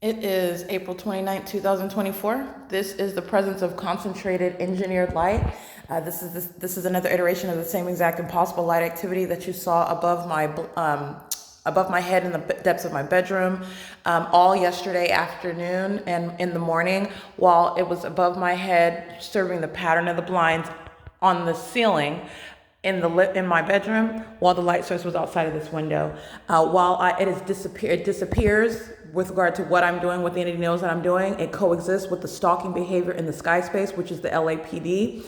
It is April 29th, 2024. This is the presence of concentrated engineered light. This is another iteration of the same exact impossible light activity that you saw above my head in the depths of my bedroom all yesterday afternoon and in the morning, while it was above my head, serving the pattern of the blinds on the ceiling in my bedroom, while the light source was outside of this window. It disappears with regard to what I'm doing, what the entity knows that I'm doing. It coexists with the stalking behavior in the sky space, which is the LAPD.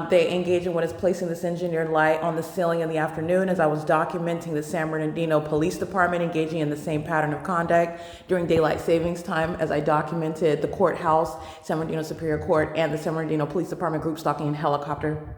They engage in what is placing this engineered light on the ceiling in the afternoon, as I was documenting the San Bernardino Police Department engaging in the same pattern of conduct during daylight savings time, as I documented the courthouse, San Bernardino Superior Court, and the San Bernardino Police Department group stalking in helicopter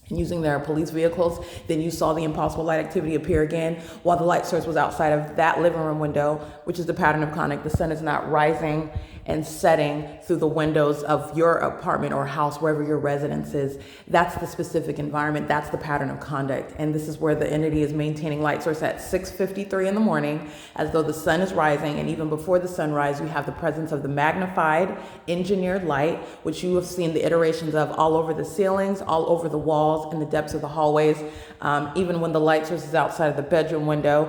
and using their police vehicles. Then you saw the impossible light activity appear again while the light source was outside of that living room window, which is the pattern of conduct. The sun is not rising and setting through the windows of your apartment or house, wherever your residence is. That's the specific environment. That's the pattern of conduct. And this is where the entity is maintaining light source at 6:53 in the morning, as though the sun is rising. And even before the sunrise, you have the presence of the magnified engineered light, which you have seen the iterations of all over the ceilings, all over the walls, in the depths of the hallways, even when the light source is outside of the bedroom window.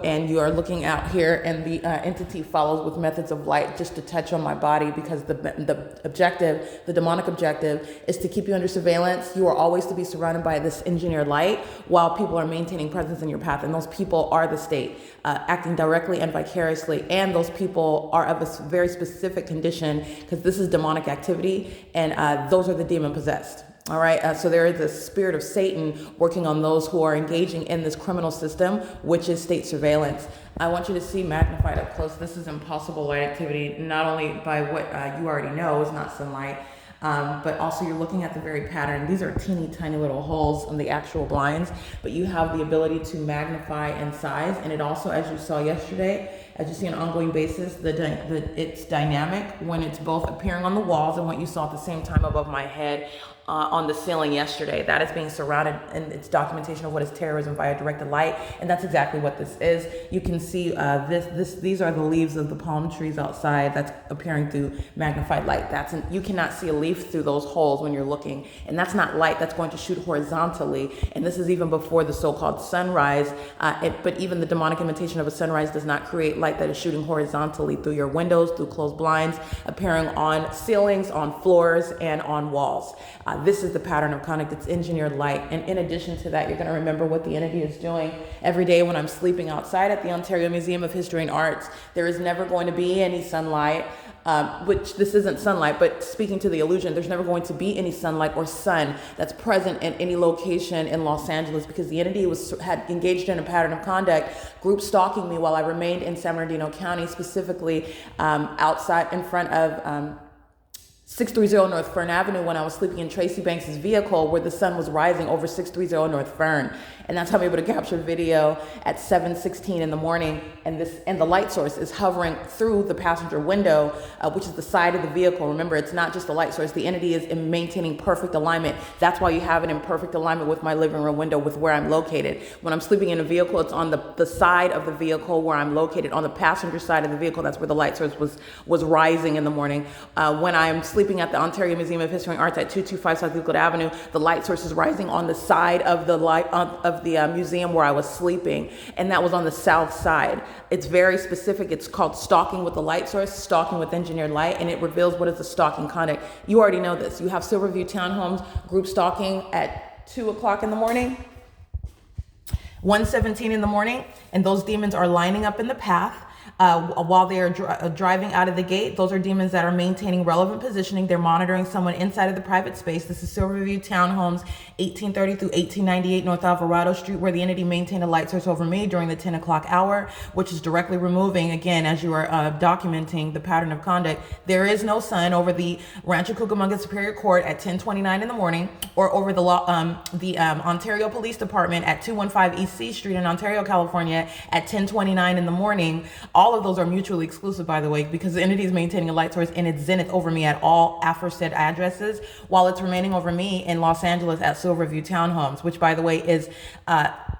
And you are looking out here, and the entity follows with methods of light just to touch on my body, because the objective, the demonic objective, is to keep you under surveillance. You are always to be surrounded by this engineered light while people are maintaining presence in your path. And those people are the state, acting directly and vicariously. And those people are of a very specific condition, because this is demonic activity, and those are the demon possessed. All right, so there is a spirit of Satan working on those who are engaging in this criminal system, which is state surveillance. I want you to see magnified up close. This is impossible light activity, not only by what you already know is not sunlight, but also you're looking at the very pattern. These are teeny tiny little holes in the actual blinds, but you have the ability to magnify in size. And it also, as you saw yesterday, as you see on an ongoing basis, it's dynamic when it's both appearing on the walls and what you saw at the same time above my head on the ceiling yesterday. That is being surrounded, and it's documentation of what is terrorism via directed light, and that's exactly what this is. You can see these are the leaves of the palm trees outside that's appearing through magnified light. You cannot see a leaf through those holes when you're looking, and that's not light. That's going to shoot horizontally, and this is even before the so-called sunrise. But even the demonic imitation of a sunrise does not create light that is shooting horizontally through your windows, through closed blinds, appearing on ceilings, on floors, and on walls. This is the pattern of conduct. It's engineered light. And in addition to that, you're going to remember what the entity is doing every day when I'm sleeping outside at the Ontario Museum of History and Arts. There is never going to be any sunlight, which this isn't sunlight, but speaking to the illusion, there's never going to be any sunlight or sun that's present in any location in Los Angeles, because the entity had engaged in a pattern of conduct, group stalking me while I remained in San Bernardino County, specifically outside in front of 630 North Fern Avenue, when I was sleeping in Tracy Banks' vehicle, where the sun was rising over 630 North Fern. And that's how I'm able to capture video at 7:16 in the morning. And the light source is hovering through the passenger window, which is the side of the vehicle. Remember, it's not just the light source. The entity is in maintaining perfect alignment. That's why you have it in perfect alignment with my living room window, with where I'm located. When I'm sleeping in a vehicle, it's on the side of the vehicle where I'm located. On the passenger side of the vehicle, that's where the light source was rising in the morning. When I'm sleeping at the Ontario Museum of History and Arts at 225 South Euclid Avenue, the light source is rising on the side of the museum where I was sleeping, and that was on the south side. It's very specific. It's called stalking with the light source, stalking with engineered light, and it reveals what is the stalking conduct. You already know this. You have Silverview Townhomes group stalking at 2 o'clock in the morning, 1:17 in the morning, and those demons are lining up in the path. While they are driving out of the gate. Those are demons that are maintaining relevant positioning. They're monitoring someone inside of the private space. This is Silverview Townhomes, 1830 through 1898 North Alvarado Street, where the entity maintained a light source over me during the 10 o'clock hour, which is directly removing, again, as you are documenting the pattern of conduct. There is no sun over the Rancho Cucamonga Superior Court at 10:29 in the morning, or over the Ontario Police Department at 215 East C Street in Ontario, California at 10:29 in the morning. all of those are mutually exclusive, by the way, because the entity is maintaining a light source in its zenith over me at all aforesaid addresses, while it's remaining over me in Los Angeles at Silverview Townhomes, which, by the way, is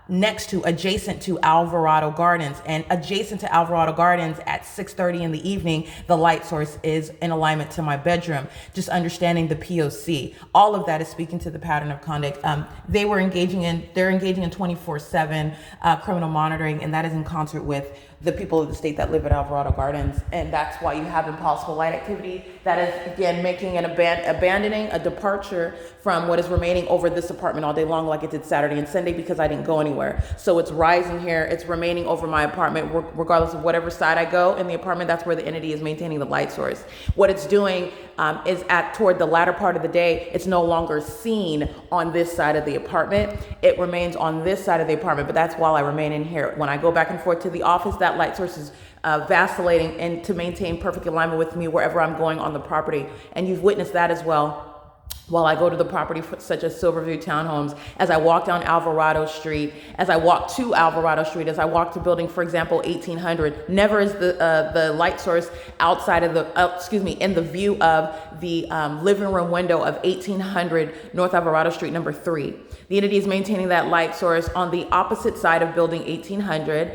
adjacent to Alvarado Gardens. And adjacent to Alvarado Gardens at 6:30 in the evening, the light source is in alignment to my bedroom. Just understanding the P.O.C. All of that is speaking to the pattern of conduct. They're engaging in 24/7 criminal monitoring, and that is in concert with the people of the state that live at Alvarado Gardens. And that's why you have impossible light activity that is, again, making an abandoning a departure from what is remaining over this apartment all day long, like it did Saturday and Sunday, because I didn't go anywhere. So it's rising here, it's remaining over my apartment, regardless of whatever side I go in the apartment. That's where the entity is maintaining the light source. What it's doing is toward the latter part of the day, it's no longer seen on this side of the apartment. It remains on this side of the apartment, but that's while I remain in here. When I go back and forth to the office, that light source is vacillating and to maintain perfect alignment with me wherever I'm going on the property. And you've witnessed that as well while I go to the property such as Silverview Townhomes, as I walk down Alvarado Street, as I walk to Alvarado Street, as I walk to building, for example, 1800, never is the light source outside of in the view of the living room window of 1800 North Alvarado Street, number 3. The entity is maintaining that light source on the opposite side of building 1800,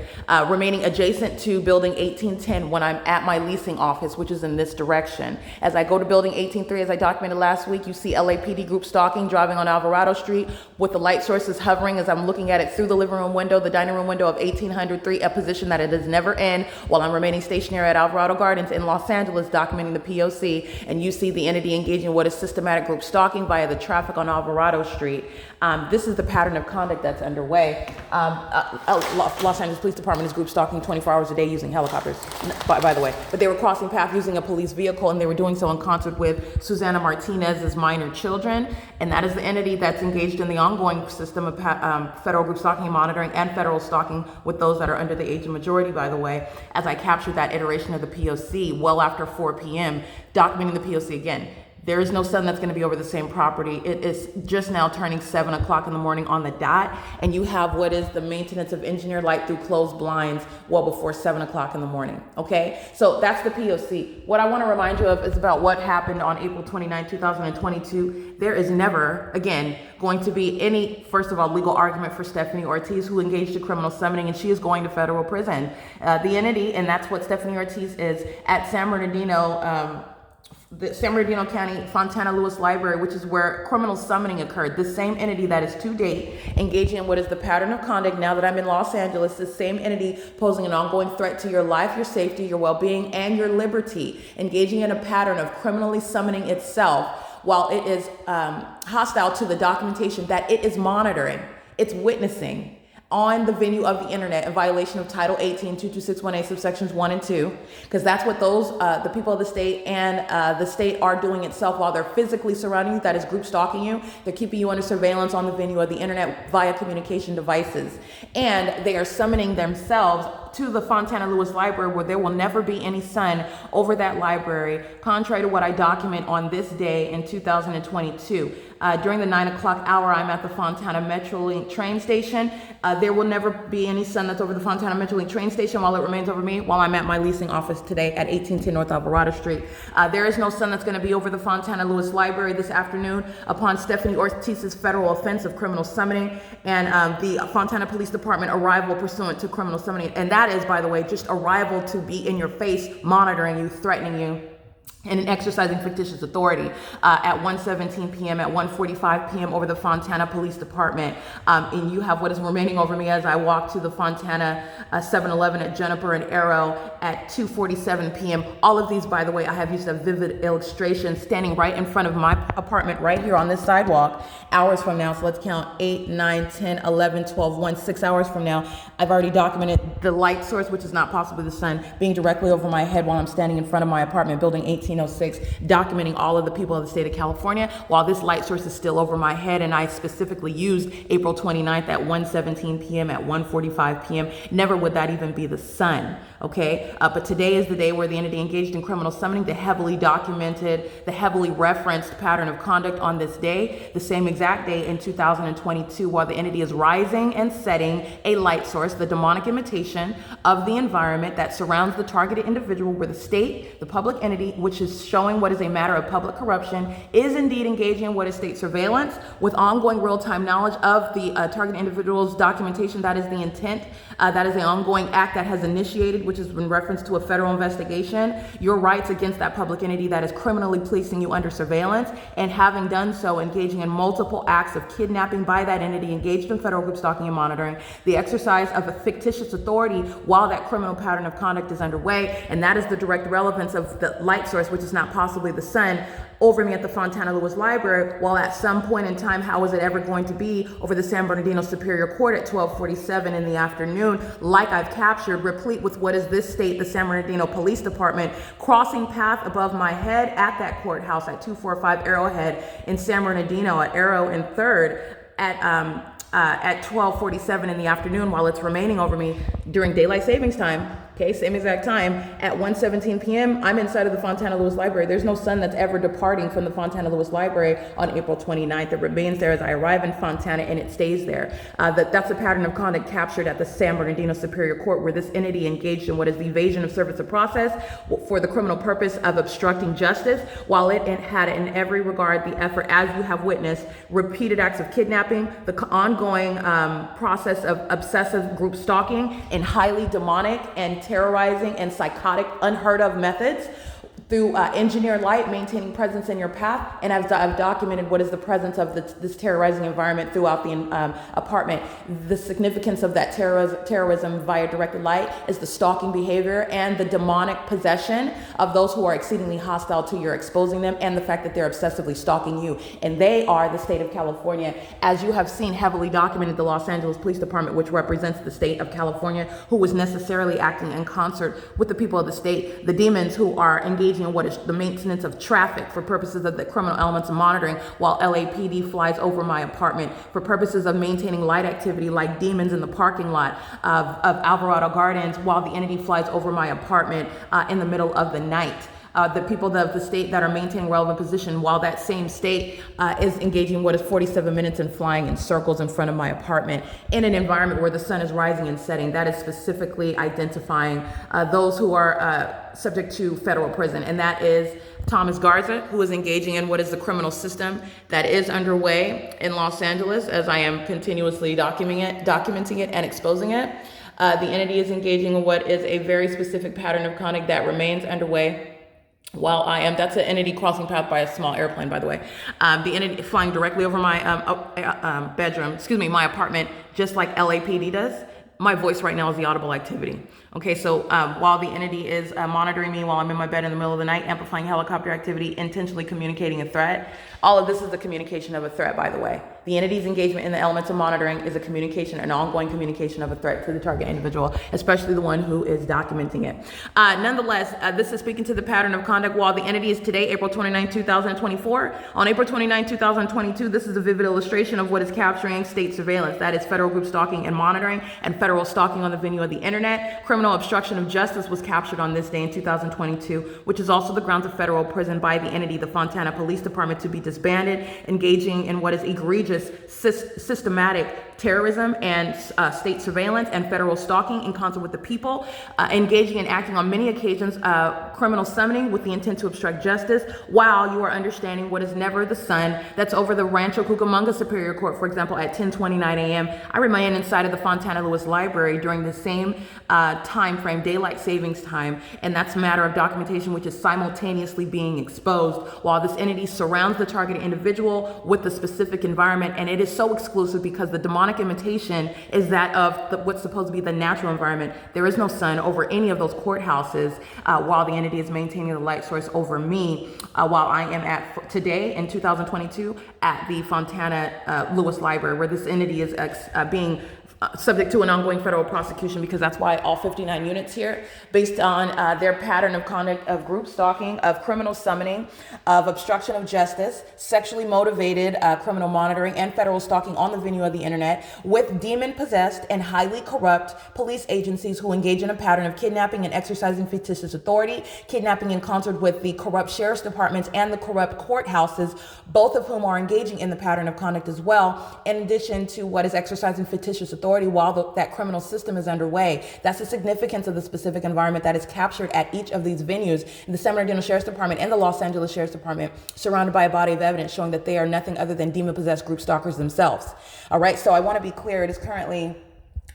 remaining adjacent to building 1810 when I'm at my leasing office, which is in this direction. As I go to building 1803, as I documented last week, you see LAPD group stalking, driving on Alvarado Street with the light sources hovering as I'm looking at it through the living room window, the dining room window of 1803, a position that it is never in, while I'm remaining stationary at Alvarado Gardens in Los Angeles, documenting the P.O.C. And you see the entity engaging in what is systematic group stalking via the traffic on Alvarado Street. This is the pattern of conduct that's underway. Los Angeles Police Department is group stalking 24 hours a day using helicopters, by the way. But they were crossing paths using a police vehicle, and they were doing so in concert with Susana Martinez's minor children. And that is the entity that's engaged in the ongoing system of federal group stalking and monitoring, and federal stalking with those that are under the age of majority, by the way, as I captured that iteration of the P.O.C. well after 4 p.m., documenting the P.O.C. again. There is no sun that's going to be over the same property. It is just now turning 7 o'clock in the morning on the dot, and you have what is the maintenance of engineered light through closed blinds well before 7 o'clock in the morning, okay? So that's the P.O.C. What I want to remind you of is about what happened on April 29, 2022. There is never, again, going to be any, first of all, legal argument for Stephanie Ortiz, who engaged in criminal summoning, and she is going to federal prison. The entity, and that's what Stephanie Ortiz is, at San Bernardino, the San Bernardino County Fontana Lewis Library, which is where criminal summoning occurred. The same entity that is to date engaging in what is the pattern of conduct now that I'm in Los Angeles, the same entity posing an ongoing threat to your life, your safety, your well-being, and your liberty, engaging in a pattern of criminally summoning itself while it is hostile to the documentation that it is monitoring, it's witnessing on the venue of the internet in violation of Title 18, 22618, subsections 1 and 2, because that's what those, the people of the state and the state are doing itself while they're physically surrounding you, that is group stalking you. They're keeping you under surveillance on the venue of the internet via communication devices. And they are summoning themselves to the Fontana Lewis Library, where there will never be any sun over that library, contrary to what I document on this day in 2022. During the 9 o'clock hour, I'm at the Fontana Metrolink train station. There will never be any sun that's over the Fontana Metrolink train station while it remains over me, while I'm at my leasing office today at 1810 North Alvarado Street. There is no sun that's going to be over the Fontana Lewis Library this afternoon upon Stephanie Ortiz's federal offense of criminal summoning and the Fontana Police Department arrival pursuant to criminal summoning. And that is, by the way, just arrival to be in your face, monitoring you, threatening you, and exercising fictitious authority at 1:17 p.m., at 1:45 p.m. over the Fontana Police Department. And you have what is remaining over me as I walk to the Fontana 7-Eleven at Juniper and Arrow at 2:47 p.m. All of these, by the way, I have used a vivid illustration standing right in front of my apartment right here on this sidewalk hours from now. So let's count 8, 9, 10, 11, 12, 1, 6 hours from now. I've already documented the light source, which is not possibly the sun, being directly over my head while I'm standing in front of my apartment building 1806, documenting all of the people of the state of California while this light source is still over my head. And I specifically used April 29th at 1:17 p.m., at 1:45 p.m. Never would that even be the sun. okay? But today is the day where the entity engaged in criminal summoning, the heavily documented, the heavily referenced pattern of conduct on this day, the same exact day in 2022, while the entity is rising and setting a light source, the demonic imitation of the environment that surrounds the targeted individual, where the state, the public entity, which is showing what is a matter of public corruption, is indeed engaging in what is state surveillance with ongoing real-time knowledge of the targeted individual's documentation. That is the intent. That is the ongoing act that has initiated, which is in reference to a federal investigation, your rights against that public entity that is criminally placing you under surveillance, and having done so, engaging in multiple acts of kidnapping by that entity, engaged in federal group stalking and monitoring, the exercise of a fictitious authority while that criminal pattern of conduct is underway. And that is the direct relevance of the light source, which is not possibly the sun, over me at the Fontana Lewis Library, while at some point in time, how is it ever going to be over the San Bernardino Superior Court at 12:47 in the afternoon, like I've captured, replete with what is this state, the San Bernardino Police Department, crossing path above my head at that courthouse at 245 Arrowhead in San Bernardino at Arrow and 3rd at 12:47 in the afternoon, while it's remaining over me during daylight savings time. Okay, same exact time at 1:17 p.m. I'm inside of the Fontana Lewis Library. There's no sun that's ever departing from the Fontana Lewis Library on April 29th. It remains there as I arrive in Fontana, and it stays there. That's a pattern of conduct captured at the San Bernardino Superior Court, where this entity engaged in what is the evasion of service of process for the criminal purpose of obstructing justice, while it had in every regard the effort, as you have witnessed, repeated acts of kidnapping, the ongoing process of obsessive group stalking, and highly demonic and terrorizing and psychotic, unheard of methods through engineered light, maintaining presence in your path. And I've documented what is the presence of this terrorizing environment throughout the apartment. The significance of that terrorism via directed light is the stalking behavior and the demonic possession of those who are exceedingly hostile to your exposing them, and the fact that they're obsessively stalking you. And they are the state of California, as you have seen heavily documented, the Los Angeles Police Department, which represents the state of California, who was necessarily acting in concert with the people of the state, the demons who are engaging in what is the maintenance of traffic for purposes of the criminal elements of monitoring, while LAPD flies over my apartment for purposes of maintaining light activity like demons in the parking lot of Alvarado Gardens, while the entity flies over my apartment in the middle of the night. The people of the state that are maintaining relevant position, while that same state is engaging what is 47 minutes and flying in circles in front of my apartment in an environment where the sun is rising and setting. That is specifically identifying those who are subject to federal prison, and that is Thomas Garza, who is engaging in what is the criminal system that is underway in Los Angeles, as I am continuously documenting it and exposing it. The entity is engaging in what is a very specific pattern of conduct that remains underway. While I am, that's an entity crossing path by a small airplane, by the way. The entity flying directly over my my apartment, just like LAPD does. My voice right now is the audible activity. Okay, so while the entity is monitoring me while I'm in my bed in the middle of the night, amplifying helicopter activity, intentionally communicating a threat, all of this is the communication of a threat, by the way. The entity's engagement in the elements of monitoring is a communication, an ongoing communication of a threat to the target individual, especially the one who is documenting it. Nonetheless, this is speaking to the pattern of conduct while the entity is today, April 29, 2024. On April 29, 2022, this is a vivid illustration of what is capturing state surveillance. That is federal group stalking and monitoring, and federal stalking on the venue of the internet. Criminal obstruction of justice was captured on this day in 2022, which is also the grounds of federal prison by the entity, the Fontana Police Department, to be disbanded, engaging in what is egregious systematic terrorism and state surveillance and federal stalking in concert with the people, engaging and acting on many occasions criminal summoning with the intent to obstruct justice, while you are understanding what is never the sun that's over the Rancho Cucamonga Superior Court. For example, at 10:29 a.m., I remain inside of the Fontana Lewis Library during the same time frame, daylight savings time, and that's a matter of documentation which is simultaneously being exposed while this entity surrounds the targeted individual with the specific environment. And it is so exclusive because the demonic imitation is that of what's supposed to be the natural environment. There is no sun over any of those courthouses while the entity is maintaining the light source over me while I am at today in 2022 at the Fontana Lewis Library, where this entity is being subject to an ongoing federal prosecution, because that's why all 59 units here, based on their pattern of conduct of group stalking, of criminal summoning, of obstruction of justice, sexually motivated criminal monitoring, and federal stalking on the venue of the internet, with demon-possessed and highly corrupt police agencies who engage in a pattern of kidnapping and exercising fictitious authority, kidnapping in concert with the corrupt sheriff's departments and the corrupt courthouses, both of whom are engaging in the pattern of conduct as well, in addition to what is exercising fictitious authority while that criminal system is underway. That's the significance of the specific environment that is captured at each of these venues, in the San Bernardino Sheriff's Department and the Los Angeles Sheriff's Department, surrounded by a body of evidence showing that they are nothing other than demon-possessed group stalkers themselves. All right, so I want to be clear, it is currently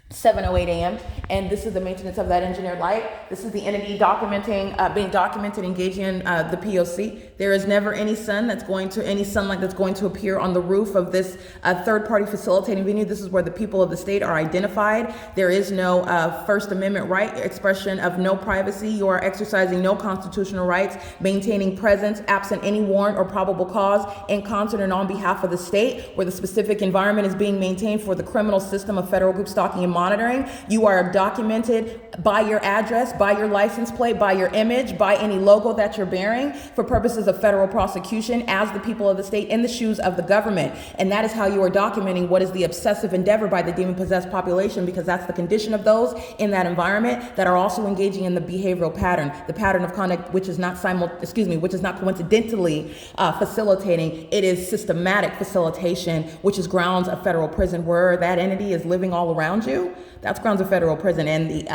7:08 a.m. and this is the maintenance of that engineered light. This is the entity being documented, engaging in the P.O.C. There is never any sunlight that's going to appear on the roof of this third-party facilitating venue. This is where the people of the state are identified. There is no First Amendment right, expression of no privacy. You are exercising no constitutional rights, maintaining presence absent any warrant or probable cause, in concert and on behalf of the state, where the specific environment is being maintained for the criminal system of federal group stalking and monitoring. You are documented by your address, by your license plate, by your image, by any logo that you're bearing, for purposes of federal prosecution as the people of the state in the shoes of the government. And that is how you are documenting what is the obsessive endeavor by the demon-possessed population, because that's the condition of those in that environment that are also engaging in the behavioral pattern, the pattern of conduct, which is not coincidentally facilitating. It is systematic facilitation, which is grounds of federal prison, where that entity is living all around you. That's grounds of federal prison. And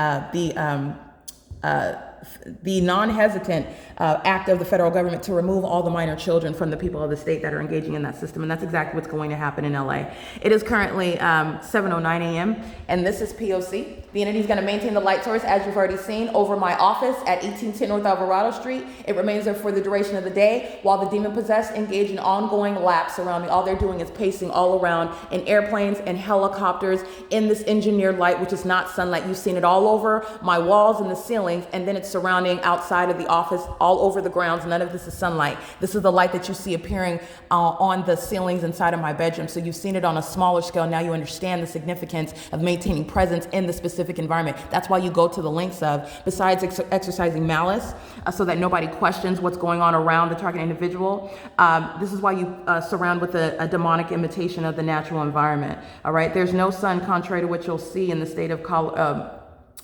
the non-hesitant act of the federal government to remove all the minor children from the people of the state that are engaging in that system. And that's exactly what's going to happen in LA. It is currently 7:09 a.m. and this is P.O.C. The entity is going to maintain the light source, as you've already seen, over my office at 1810 North Alvarado Street. It remains there for the duration of the day, while the demon-possessed engage in ongoing laps surrounding. All they're doing is pacing all around in airplanes and helicopters in this engineered light, which is not sunlight. You've seen it all over my walls and the ceilings, and then it's surrounding outside of the office, all over the grounds. None of this is sunlight. This is the light that you see appearing on the ceilings inside of my bedroom. So you've seen it on a smaller scale. Now you understand the significance of maintaining presence in the specific environment. That's why you go to the lengths of, besides exercising malice, so that nobody questions what's going on around the target individual. This is why you surround with a demonic imitation of the natural environment. All right. There's no sun, contrary to what you'll see in the state of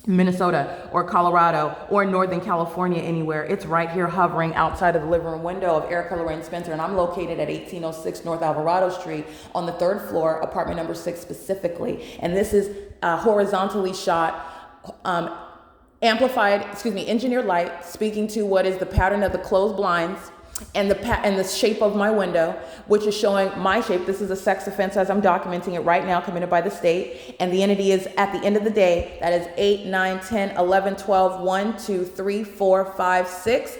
Minnesota or Colorado or Northern California anywhere. It's right here hovering outside of the living room window of Erica Lorraine Spencer, and I'm located at 1806 North Alvarado Street on the 3rd floor, apartment number 6 specifically. And this is horizontally shot, engineered light, speaking to what is the pattern of the closed blinds and the shape of my window, which is showing my shape. This is a sex offense as I'm documenting it right now, committed by the state. And the entity is, at the end of the day, that is 8, 9, 10, 11, 12, 1, 2, 3, 4, 5, 6.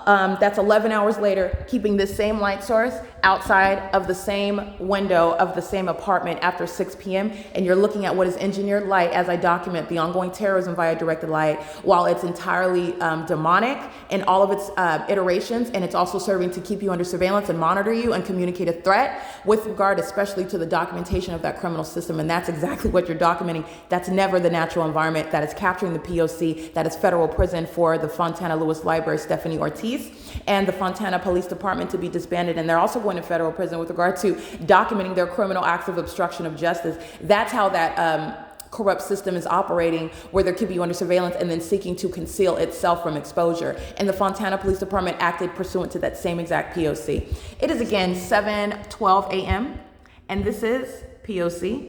That's 11 hours later, keeping this same light source outside of the same window of the same apartment after 6 p.m. And you're looking at what is engineered light as I document the ongoing terrorism via directed light, while it's entirely demonic in all of its iterations. And it's also serving to keep you under surveillance and monitor you and communicate a threat with regard especially to the documentation of that criminal system. And that's exactly what you're documenting. That's never the natural environment that is capturing the P.O.C. That is federal prison for the Fontana Lewis Library, Stephanie Ortiz, and the Fontana Police Department to be disbanded. And they're also going to federal prison with regard to documenting their criminal acts of obstruction of justice. That's how that corrupt system is operating, where they're keeping you under surveillance and then seeking to conceal itself from exposure. And the Fontana Police Department acted pursuant to that same exact P.O.C. It is again 7:12 a.m. and this is P.O.C.